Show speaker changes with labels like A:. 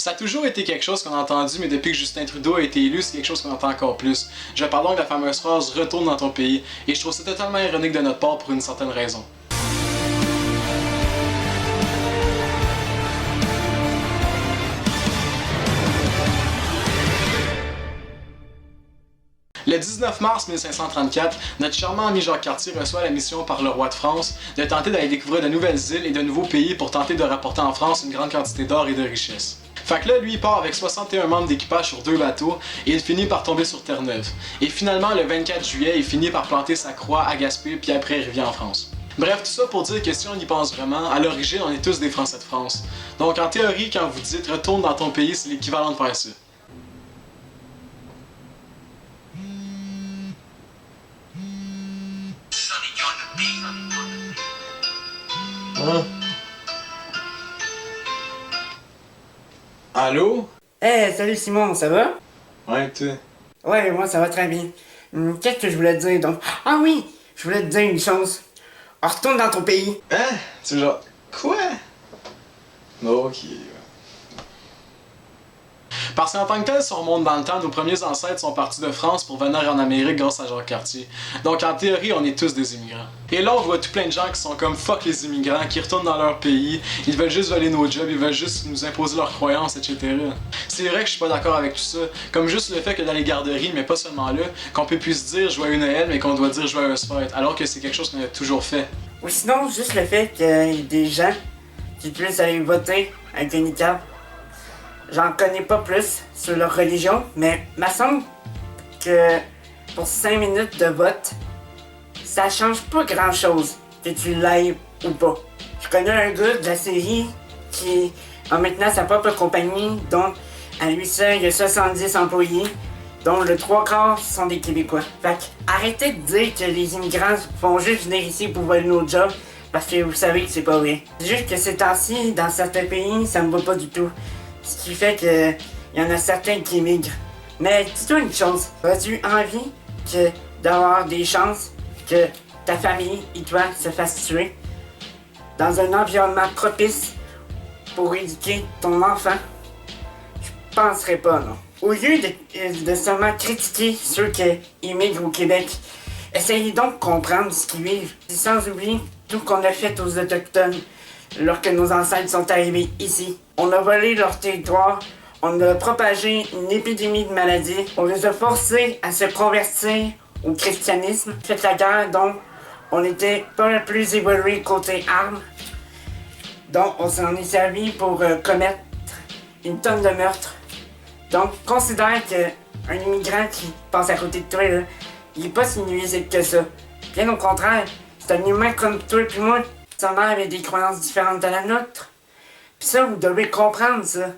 A: Ça a toujours été quelque chose qu'on a entendu, mais depuis que Justin Trudeau a été élu, c'est quelque chose qu'on entend encore plus. Je parle donc de la fameuse phrase « retourne dans ton pays », et je trouve ça totalement ironique de notre part pour une certaine raison. Le 19 mars 1534, notre charmant ami Jacques Cartier reçoit la mission par le roi de France de tenter d'aller découvrir de nouvelles îles et de nouveaux pays pour tenter de rapporter en France une grande quantité d'or et de richesses. Fait que là, lui, il part avec 61 membres d'équipage sur 2 bateaux et il finit par tomber sur Terre-Neuve. Et finalement, le 24 juillet, il finit par planter sa croix à Gaspé puis après il revient en France. Bref, tout ça pour dire que si on y pense vraiment, à l'origine, on est tous des Français de France. Donc en théorie, quand vous dites « retourne dans ton pays », c'est l'équivalent de faire ça. Hein? Allô?
B: Hey, salut Simon, ça va?
A: Ouais, toi.
B: Ouais, moi ça va très bien. Qu'est-ce que je voulais te dire donc? Ah oui, je voulais te dire une chose. Retourne dans ton pays.
A: Hein? C'est genre... Quoi? Ok. Parce qu'en tant que tel, si on remonte dans le temps, nos premiers ancêtres sont partis de France pour venir en Amérique grâce à Jacques Cartier. Donc en théorie, on est tous des immigrants. Et là, on voit tout plein de gens qui sont comme fuck les immigrants, qui retournent dans leur pays, ils veulent juste voler nos jobs, ils veulent juste nous imposer leurs croyances, etc. C'est vrai que je suis pas d'accord avec tout ça. Comme juste le fait que dans les garderies, mais pas seulement là, qu'on peut plus dire joyeux Noël, mais qu'on doit dire joyeuse fête, alors que c'est quelque chose qu'on a toujours fait.
B: Ou sinon, juste le fait qu'il y ait des gens qui puissent aller voter avec des niqabs. J'en connais pas plus sur leur religion, mais il me semble que pour 5 minutes de vote, ça change pas grand chose que tu l'ailles ou pas. Je connais un gars de la série qui a maintenant sa propre compagnie, dont à lui seul il y a 70 employés, dont le 3/4 sont des Québécois. Fait que arrêtez de dire que les immigrants vont juste venir ici pour voler nos jobs, parce que vous savez que c'est pas vrai. C'est juste que ces temps-ci, dans certains pays, ça me va pas du tout. Ce qui fait que y en a certains qui émigrent. Mais dis-toi une chose, as-tu envie d'avoir des chances que ta famille et toi se fassent tuer dans un environnement propice pour éduquer ton enfant? Je penserais pas, non. Au lieu de seulement critiquer ceux qui immigrent au Québec, essayez donc de comprendre ce qu'ils vivent, sans oublier tout ce qu'on a fait aux Autochtones lorsque nos ancêtres sont arrivés ici. On a volé leur territoire, on a propagé une épidémie de maladies, on les a forcés à se convertir au christianisme. Fait la guerre, donc on était pas le plus évolué côté armes. Donc on s'en est servi pour commettre une tonne de meurtres. Donc considère qu'un immigrant qui passe à côté de toi, là, il est pas si nuisible que ça. Bien au contraire, c'est un humain comme toi et moi. Sa mère avait des croyances différentes de la nôtre. Pis ça, vous devez comprendre ça.